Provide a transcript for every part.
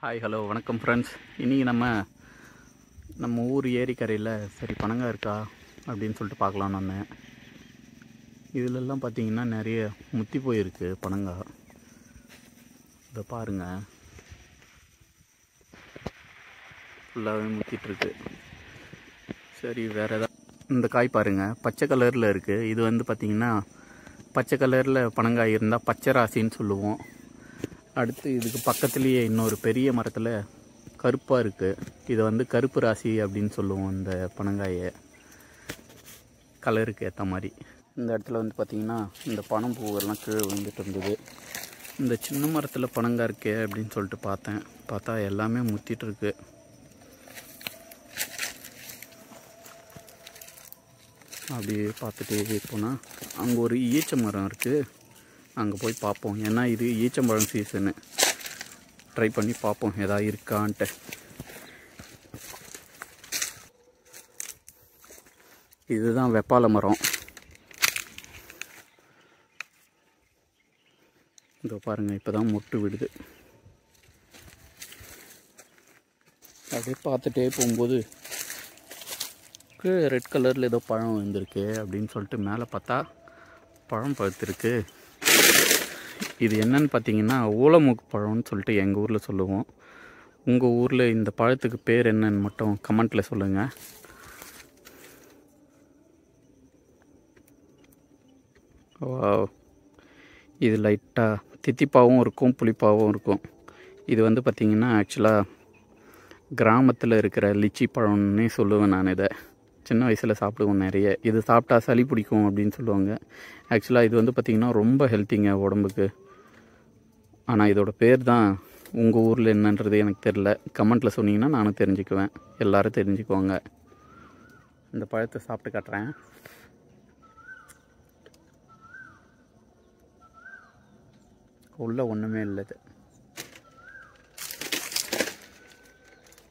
Hi hello வணக்கம் friends. இன்றைக்கி நம்ம ஊர் ஏரிக்கரையில் சரி பனங்காய் இருக்கா அப்படின்னு சொல்லிட்டு பார்க்கலான்னு வந்தேன். இதிலெல்லாம் பார்த்திங்கன்னா நிறைய முத்தி போயிருக்கு பனங்காய். இதை பாருங்கள், ஃபுல்லாகவே முத்திட்டுருக்கு. சரி வேறு எதாவது இந்த காய் பாருங்கள், பச்சை கலரில் இருக்குது. இது வந்து பார்த்திங்கன்னா பச்சை கலரில் பனங்காய் இருந்தால் பச்சை ராசின்னு சொல்லுவோம். அடுத்து இதுக்கு பக்கத்துலேயே இன்னொரு பெரிய மரத்தில் கருப்பாக இருக்குது. இதை வந்து கருப்பு ராசி அப்படின்னு சொல்லுவோம். இந்த பனங்காயை கலருக்கு ஏற்ற மாதிரி. இந்த இடத்துல வந்து பார்த்திங்கன்னா இந்த பனம் பூவெல்லாம் கீழே வந்துட்டு இருந்தது. இந்த சின்ன மரத்தில் பனங்காய் இருக்கே அப்படின்னு சொல்லிட்டு பார்த்தா எல்லாமே முத்திட்டுருக்கு. அப்படியே பார்த்துட்டே போனால் அங்கே ஒரு ஈச்ச மரம் இருக்குது. அங்கே போய் பார்ப்போம். ஏன்னா இது ஈச்சம்பழம் சீசனு. ட்ரை பண்ணி பார்ப்போம் எதாவது இருக்கான்ட்டு. இதுதான் வெப்பாலை மரம். இதோ பாருங்கள், இப்போ தான் மொட்டு விடுது. அப்படியே பார்த்துட்டே போகும்போது ரெட் கலரில் ஏதோ பழம் வந்திருக்கு அப்படின்னு சொல்லிட்டு மேலே பார்த்தா பழம் பழுத்திருக்கு. இது என்னன்னு பார்த்தீங்கன்னா ஓலமூக்கு பழம்னு சொல்லிட்டு எங்கள் ஊரில் சொல்லுவோம். உங்கள் ஊரில் இந்த பழத்துக்கு பேர் என்னன்னு மட்டும் கமெண்ட்டில் சொல்லுங்கள். இது லைட்டாக தித்திப்பாகவும் இருக்கும், புளிப்பாகவும் இருக்கும். இது வந்து பார்த்திங்கன்னா ஆக்சுவலாக கிராமத்தில் இருக்கிற லிச்சி பழம்னே சொல்லுவேன் நான். இதை சின்ன வயசில் சாப்பிடுவோம் நிறைய. இது சாப்பிட்டா சளி பிடிக்கும் அப்படின்னு சொல்லுவாங்க. ஆக்சுவலாக இது வந்து பார்த்திங்கன்னா ரொம்ப ஹெல்த்திங்க உடம்புக்கு. ஆனால் இதோட பேர் தான் உங்கள் ஊரில் என்னன்றது எனக்கு தெரில. கமெண்ட்டில் சொன்னீங்கன்னா நானும் தெரிஞ்சுக்குவேன், எல்லோரும் தெரிஞ்சுக்குவாங்க. இந்த பழத்தை சாப்பிட்டு காட்டுறேன். உள்ளே ஒன்றுமே இல்லை.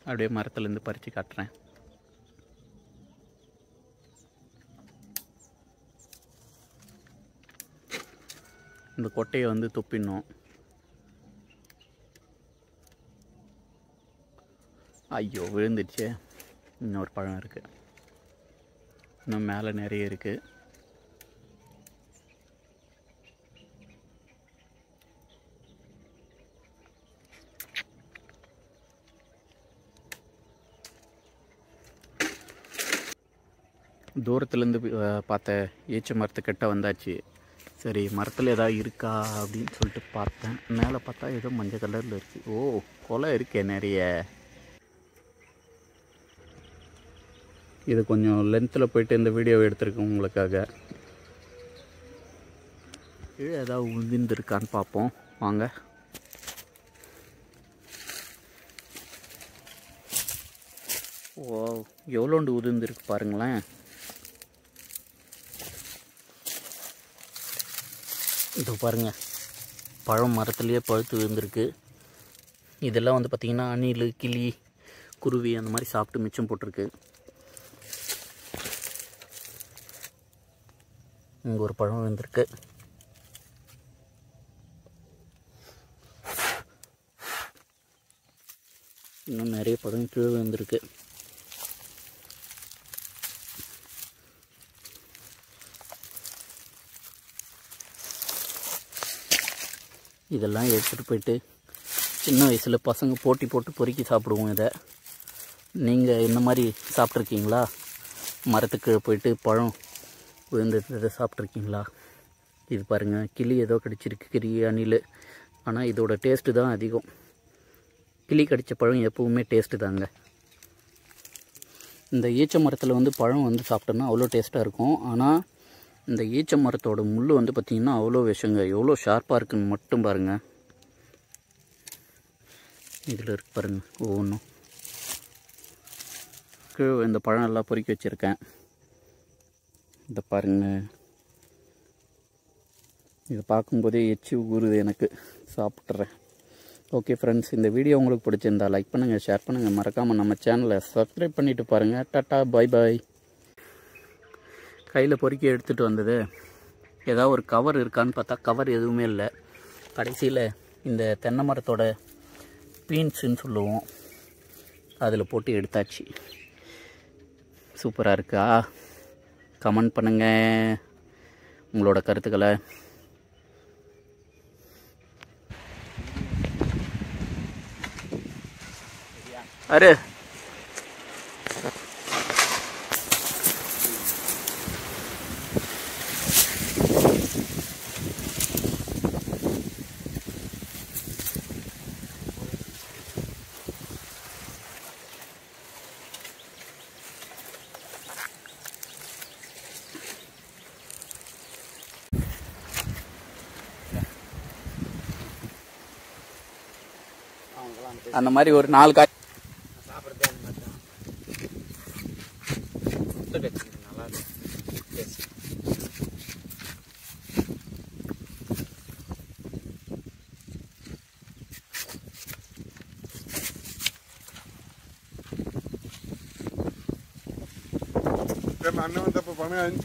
அப்படியே மரத்துலேருந்து பறித்து காட்டுறேன். இந்த கொட்டையை வந்து துப்பிடணும். ஐயோ விழுந்துடுச்சே. இன்னொரு பழம் இருக்குது. இன்னும் மேலே நிறைய இருக்குது. தூரத்துலேருந்து பார்த்த ஈச்ச மரத்துக்கிட்ட வந்தாச்சு. சரி மரத்தில் ஏதாவது இருக்கா அப்படின்னு சொல்லிட்டு பார்த்தேன். மேலே பார்த்தா ஏதோ மஞ்சள் கலரில் இருக்குது. ஓ, கொலை இருக்கே நிறைய. இது கொஞ்சம் லென்த்தில் போயிட்டு இந்த வீடியோவை எடுத்துருக்கேன் உங்களுக்காக. கீழே ஏதாவது உதிர்ந்துருக்கான்னு பார்ப்போம் வாங்க. ஓ, எவ்வளோண்டு உதிர்ந்துருக்கு பாருங்களேன். இதோ பாருங்கள், பழம் மரத்துலேயே பழுத்து விழுந்திருக்கு. இதெல்லாம் வந்து பார்த்திங்கன்னா அணில், கிளி, குருவி அந்த மாதிரி சாப்பிட்டு மிச்சம் போட்டிருக்கு. இங்கே ஒரு பழம் விழுந்திருக்கு. இன்னும் நிறைய பழம் கீழே விழுந்திருக்கு. இதெல்லாம் எடுத்துகிட்டு போயிட்டு சின்ன வயசில் பசங்க போட்டி போட்டு பொறுக்கி சாப்பிடுவோம். இதை நீங்கள் இந்த மாதிரி சாப்பிட்ருக்கீங்களா? மரத்துக்கு போயிட்டு பழம் விழுந்துட்டு சாப்பிட்ருக்கீங்களா? இது பாருங்கள், கிளி ஏதோ கடிச்சிருக்கு, கிளி, அணில். ஆனால் இதோட டேஸ்ட்டு தான் அதிகம். கிளி கடித்த பழம் எப்போவுமே டேஸ்ட்டு தாங்க. இந்த ஈச்ச மரத்தில் வந்து பழம் வந்து சாப்பிட்டோன்னா அவ்வளோ டேஸ்ட்டாக இருக்கும். ஆனால் இந்த ஈச்ச மரத்தோட முள் வந்து பார்த்திங்கன்னா அவ்வளோ விஷங்க. எவ்வளோ ஷார்ப்பாக இருக்குன்னு மட்டும் பாருங்கள். இதில் இருக்கு பாருங்கள் ஒவ்வொன்றும். கீழே இந்த பழம் எல்லாம் பொறுக்கி வச்சுருக்கேன். இதை பாருங்கள், இதை பார்க்கும்போதே எச்சி ஊறுது எனக்கு. சாப்பிட்றேன். ஓகே ஃப்ரெண்ட்ஸ், இந்த வீடியோ உங்களுக்கு பிடிச்சிருந்தா லைக் பண்ணுங்கள், ஷேர் பண்ணுங்கள். மறக்காமல் நம்ம சேனலை சப்ஸ்கிரைப் பண்ணிவிட்டு பாருங்கள். டாட்டா, பாய் பாய். கையில் பொறுக்கி எடுத்துகிட்டு வந்தது ஏதாவது ஒரு கவர் இருக்கான்னு பார்த்தா கவர் எதுவுமே இல்லை. கடைசியில் இந்த தென்னை மரத்தோட பீன்ஸுன்னு சொல்லுவோம், அதில் போட்டு எடுத்தாச்சு. சூப்பராக இருக்கா? கமெண்ட் பண்ணுங்கள் உங்களோட கருத்துக்களை. அரே அந்த மாதிரி ஒரு 4 காய் சாப்பிட்றதே அந்த மாதிரி தான். நல்லா இருக்கும். அண்ணன் வந்தப்போ பணம்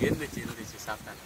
இருந்துச்சு சாப்பிட்டாங்க.